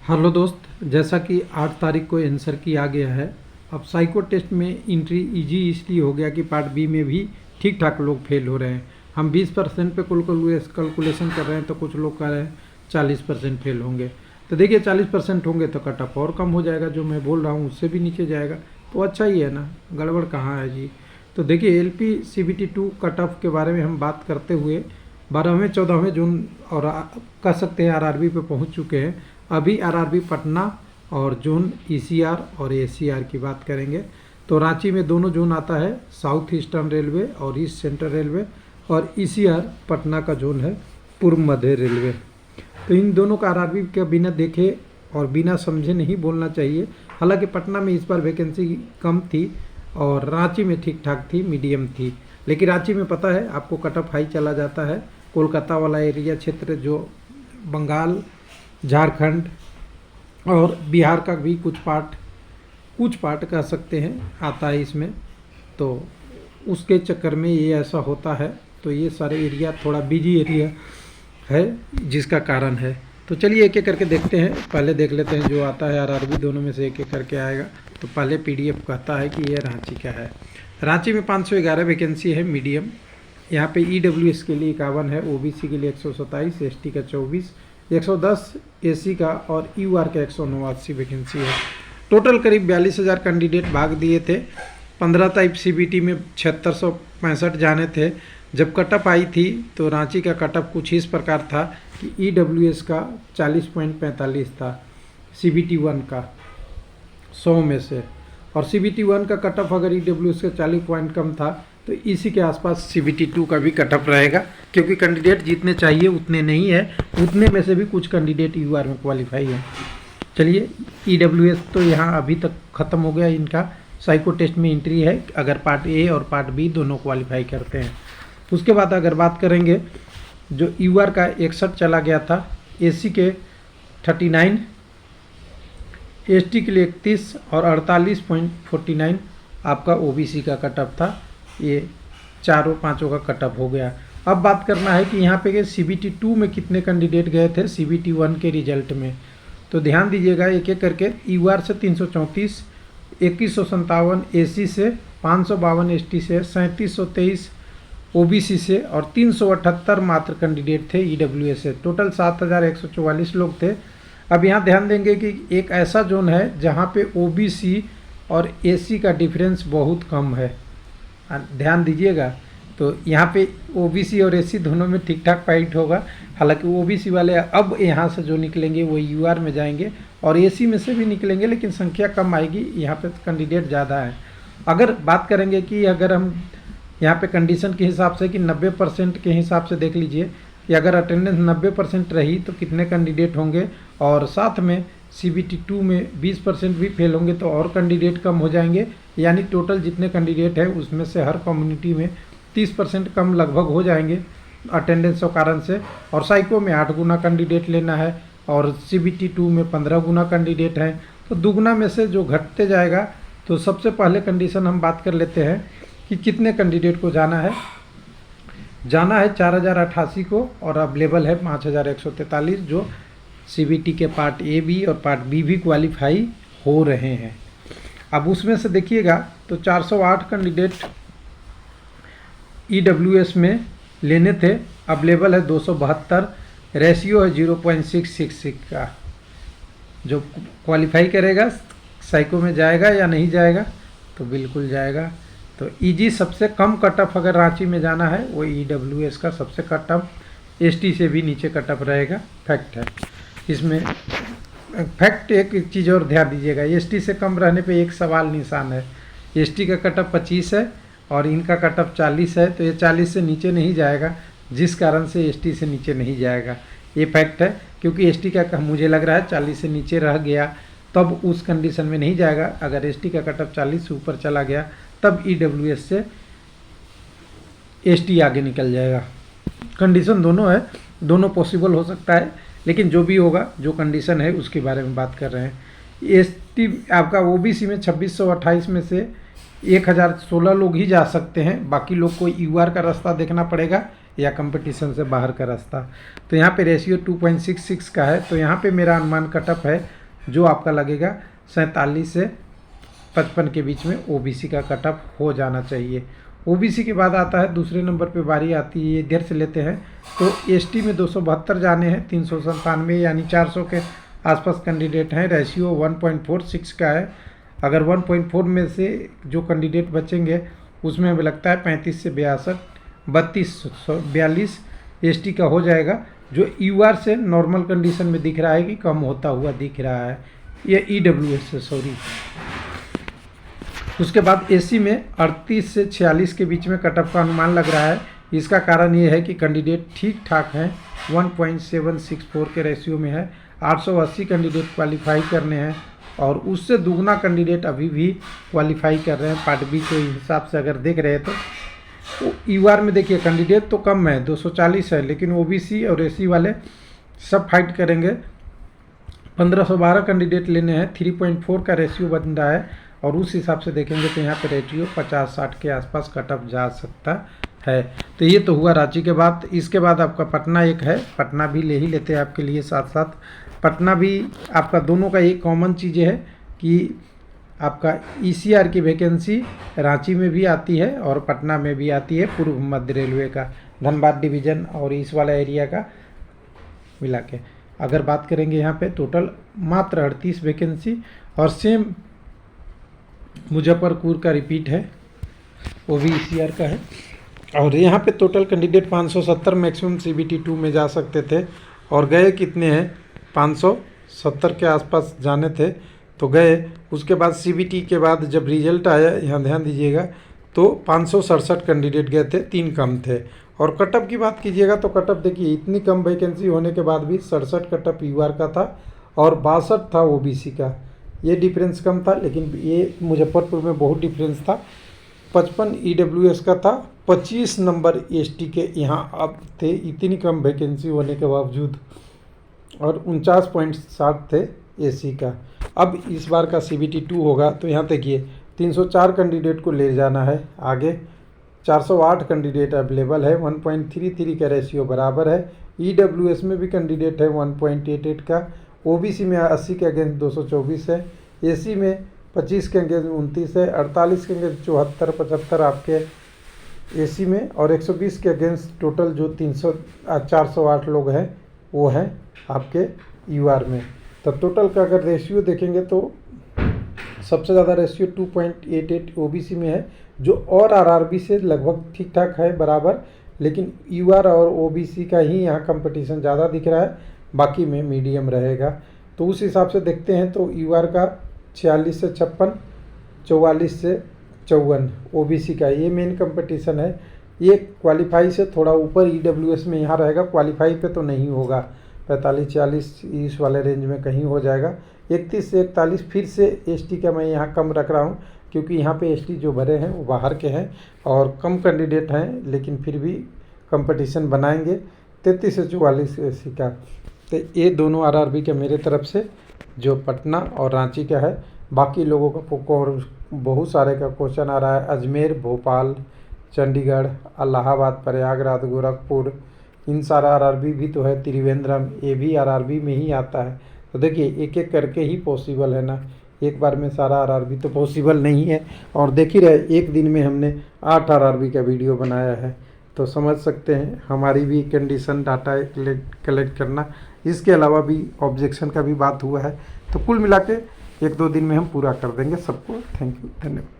Hello दोस्त, जैसा कि 8 तारीख को आंसर किया गया है। अब साइको टेस्ट में एंट्री इजी इसलिए हो गया कि पार्ट बी में भी ठीक ठाक लोग फेल हो रहे हैं। हम 20% पे कैलकुलेशन कर रहे हैं, तो कुछ लोग कह रहे हैं 40% फेल होंगे। तो देखिए 40% होंगे तो कट ऑफ और कम हो जाएगा, जो मैं बोल रहा हूँ उससे भी नीचे जाएगा, तो अच्छा ही है ना, गड़बड़ कहाँ है जी। तो देखिए LP CBT 2 कट ऑफ के बारे में हम बात करते हुए 12वें 14वें जून और कह सकते हैं RRB पे पहुँच चुके हैं। अभी RRB पटना और जोन ECR और ACR की बात करेंगे। तो रांची में दोनों जोन आता है, साउथ ईस्टर्न रेलवे और ईस्ट सेंट्रल रेलवे, और ECR पटना का जोन है, पूर्व मध्य रेलवे। तो इन दोनों का RRB के बिना देखे और बिना समझे नहीं बोलना चाहिए। हालांकि पटना में इस बार वैकेंसी कम थी और रांची में ठीक ठाक थी, मीडियम थी। लेकिन रांची में पता है आपको कट ऑफ हाई चला जाता है। कोलकाता वाला एरिया क्षेत्र, जो बंगाल, झारखंड और बिहार का भी कुछ पार्ट कह सकते हैं आता है इसमें, तो उसके चक्कर में ये ऐसा होता है। तो ये सारे एरिया थोड़ा बिजी एरिया है जिसका कारण है। तो चलिए एक एक करके देखते हैं। पहले देख लेते हैं जो आता है RRB, दोनों में से एक एक करके आएगा। तो पहले PDF कहता है कि ये रांची का है। रांची में 511 वैकेंसी है, मीडियम। यहाँ पे EWS के लिए 51 है, OBC के लिए 127, ST का 24, 110 AC का और UR का 189 वैकेंसी है। टोटल करीब 42,000 कैंडिडेट भाग दिए थे। 15 टाइप CBT में 7665 जाने थे। जब कटअप आई थी तो रांची का कटअप कुछ इस प्रकार था कि EWS का 40.45 था, CBT 1 का 100 में से, और CBT 1 का कटअप अगर EWS का 40 पॉइंट कम था तो इसी के आसपास CBT 2 का भी कटअप रहेगा, क्योंकि कैंडिडेट जितने चाहिए उतने नहीं है। उतने में से भी कुछ कैंडिडेट UR में क्वालिफाई है। चलिए EWS तो यहाँ अभी तक ख़त्म हो गया, इनका साइको टेस्ट में एंट्री है अगर पार्ट A और पार्ट B दोनों क्वालिफाई करते हैं। उसके बाद अगर बात करेंगे, जो UR का 61 चला गया था, AC के 39, ST के लिए 31 और 48.49 आपका OBC का कटअप था। ये चारों पांचों का कटअप हो गया। अब बात करना है कि यहाँ पे CBT 2 में कितने कैंडिडेट गए थे CBT 1 के रिजल्ट में। तो ध्यान दीजिएगा एक एक करके। UR से 334, 2157 AC से, 552 ST से, 3723 OBC से और 378 मात्र कैंडिडेट थे EWS से। टोटल 7144 लोग थे। अब यहाँ ध्यान देंगे कि एक ऐसा जोन है जहाँ पे OBC और AC का डिफरेंस बहुत कम है, ध्यान दीजिएगा। तो यहाँ पे OBC और AC दोनों में ठीक ठाक फाइट होगा। हालांकि OBC वाले अब यहाँ से जो निकलेंगे वो UR में जाएंगे और AC में से भी निकलेंगे, लेकिन संख्या कम आएगी, यहाँ पे कैंडिडेट ज़्यादा है। अगर बात करेंगे कि अगर हम यहाँ पे कंडीशन के हिसाब से कि 90% के हिसाब से देख लीजिए कि अगर अटेंडेंस 90% रही तो कितने कैंडिडेट होंगे, और साथ में CBT 2 में 20% भी फेल होंगे तो और कैंडिडेट कम हो जाएंगे। यानी टोटल जितने कैंडिडेट हैं उसमें से हर कम्युनिटी में 30% कम लगभग हो जाएंगे अटेंडेंस के कारण से। और साइको में 8 गुना कैंडिडेट लेना है और CBT 2 में 15 गुना कैंडिडेट हैं, तो दुगुना में से जो घटते जाएगा। तो सबसे पहले कंडीशन हम बात कर लेते हैं कि कितने कैंडिडेट को जाना है 4088 को, और अवेलेबल है 5143 जो CBT के पार्ट A B और पार्ट B भी क्वालिफाई हो रहे हैं। अब उसमें से देखिएगा तो 408 कैंडिडेट EWS में लेने थे, अवेलेबल है 272, रेशियो है 0.666 का। जो क्वालिफाई करेगा साइको में जाएगा या नहीं जाएगा, तो बिल्कुल जाएगा। तो EG सबसे कम कटअप अगर रांची में जाना है वो EWS का सबसे कटअप, ST से भी नीचे कटअप रहेगा, फैक्ट है इसमें। फैक्ट एक चीज़ और ध्यान दीजिएगा, ST से कम रहने पे एक सवाल निशान है। ST का कटअप 25 है और इनका कटअप 40 है, तो ये 40 से नीचे नहीं जाएगा, जिस कारण से ST से नीचे नहीं जाएगा। ये फैक्ट है, क्योंकि ST का मुझे लग रहा है 40 से नीचे रह गया तब उस कंडीशन में नहीं जाएगा। अगर ST का कटअप 40 से ऊपर चला गया तब EWS से ST आगे निकल जाएगा। कंडीशन दोनों है, दोनों पॉसिबल हो सकता है, लेकिन जो भी होगा, जो कंडीशन है उसके बारे में बात कर रहे हैं। ST आपका OBC में 2628 में से 1016 लोग ही जा सकते हैं, बाकी लोग को UR का रास्ता देखना पड़ेगा या कंपटीशन से बाहर का रास्ता। तो यहाँ पे रेशियो 2.66 का है, तो यहाँ पे मेरा अनुमान कटअप है जो आपका लगेगा 47 से 55 के बीच में ओबीसी का कट ऑफ हो जाना चाहिए। ओबीसी के बाद आता है दूसरे नंबर पे बारी आती है, ये इधर से लेते हैं तो एसटी में 272 जाने हैं, 397 यानी 400 के आसपास कैंडिडेट हैं। रेशियो 1.46 का है। अगर 1.4 में से जो कैंडिडेट बचेंगे उसमें हमें लगता है 35 से 42 एसटी का हो जाएगा, जो यूआर से नॉर्मल कंडीशन में दिख रहा है कि कम होता हुआ दिख रहा है, ये ईडब्ल्यूएस से सॉरी। उसके बाद एसी में 38 से 46 के बीच में कट ऑफ का अनुमान लग रहा है। इसका कारण ये है कि कैंडिडेट ठीक ठाक हैं, 1.764 के रेशियो में है। 880 कैंडिडेट क्वालिफाई करने हैं और उससे दुगना कैंडिडेट अभी भी क्वालिफाई कर रहे हैं। पार्ट बी के हिसाब से अगर देख रहे हैं तो यूआर में देखिए कैंडिडेट तो कम है, 240 है, लेकिन ओबीसी और एसी वाले सब फाइट करेंगे। 1512 कैंडिडेट लेने हैं, 3.4 का रेशियो बन रहा है और उस हिसाब से देखेंगे तो यहाँ पे रेशियो 50-60 के आसपास कट ऑफ जा सकता है। तो ये तो हुआ रांची के बाद। इसके बाद आपका पटना एक है, पटना भी ले ही लेते हैं आपके लिए साथ साथ। पटना भी आपका दोनों का एक कॉमन चीज़ है कि आपका ईसीआर की वैकेंसी रांची में भी आती है और पटना में भी आती है, पूर्व मध्य रेलवे का धनबाद डिवीज़न और इस वाला एरिया का मिला के। अगर बात करेंगे यहाँ पे टोटल मात्र 38 वैकेंसी और सेम मुजफ्फरपुर का रिपीट है, वो भी ईसीआर का है। और यहाँ पे टोटल कैंडिडेट 570 मैक्सिमम CBT 2 में जा सकते थे और गए कितने हैं, 570 के आसपास जाने थे तो गए। उसके बाद CBT के बाद जब रिजल्ट आया, यहाँ ध्यान दीजिएगा, तो 567 कैंडिडेट गए थे, 3 कम थे। और कटअप की बात कीजिएगा तो कटअप देखिए इतनी कम वैकेंसी होने के बाद भी 67 कटअप यूआर का था और 62 था ओबीसी का। ये डिफरेंस कम था, लेकिन ये मुजफ्फरपुर में बहुत डिफरेंस था। 55 ईडब्ल्यूएस का था, 25 नंबर एसटी के यहाँ अब थे, इतनी कम वैकेंसी होने के बावजूद, और 49.60 थे एसी का। अब इस बार का CBT 2 होगा तो यहाँ देखिए 304 कैंडिडेट को ले जाना है आगे, 408 कैंडिडेट अवेलेबल है, 1.33 का रेशियो बराबर है। ईडब्ल्यूएस में भी कैंडिडेट है 1.88 का, ओबीसी में 80 के अगेंस्ट 224 है, एसी में 25 के अगेंस्ट 29 है, 48 के अगेंस्ट 74, 75 आपके एसी में और 120 के अगेंस्ट टोटल जो 408 लोग हैं वो हैं आपके यूआर में। तो टोटल का अगर रेशियो देखेंगे तो सबसे ज़्यादा रेशियो 2.88 ओबीसी में है, जो और आरआरबी से लगभग ठीक ठाक है बराबर, लेकिन यूआर और ओबीसी का ही यहाँ कंपटीशन ज़्यादा दिख रहा है, बाकी में मीडियम रहेगा। तो उस हिसाब से देखते हैं तो यूआर का 46 से 56, 44 से 54 ओबीसी का ये मेन कंपटीशन है। ये क्वालिफाई से थोड़ा ऊपर ईडब्ल्यूएस में यहाँ रहेगा, क्वालिफाई पे तो नहीं होगा, 45-46 इस वाले रेंज में कहीं हो जाएगा। 31 से 41 फिर से एसटी का मैं यहाँ कम रख रहा हूँ, क्योंकि यहाँ पे एसटी जो भरे हैं वो बाहर के हैं और कम कैंडिडेट हैं, लेकिन फिर भी कंपटीशन बनाएंगे। 33 से 44 एससी का। तो ये दोनों आरआरबी के मेरे तरफ से जो पटना और रांची का है। बाकी लोगों का बहुत सारे का क्वेश्चन आ रहा है, अजमेर, भोपाल, चंडीगढ़, इलाहाबाद, प्रयागराज, गोरखपुर, इन सारा आरआरबी भी तो है, त्रिवेंद्रम, ये भी आरआरबी में ही आता है। तो देखिए एक एक करके ही पॉसिबल है ना, एक बार में सारा आरआरबी तो पॉसिबल नहीं है। और देख ही रहे एक दिन में हमने 8 आरआरबी का वीडियो बनाया है, तो समझ सकते हैं हमारी भी कंडीशन डाटा कलेक्ट करना, इसके अलावा भी ऑब्जेक्शन का भी बात हुआ है। तो कुल मिला के 1-2 दिन में हम पूरा कर देंगे सबको। थैंक यू, धन्यवाद।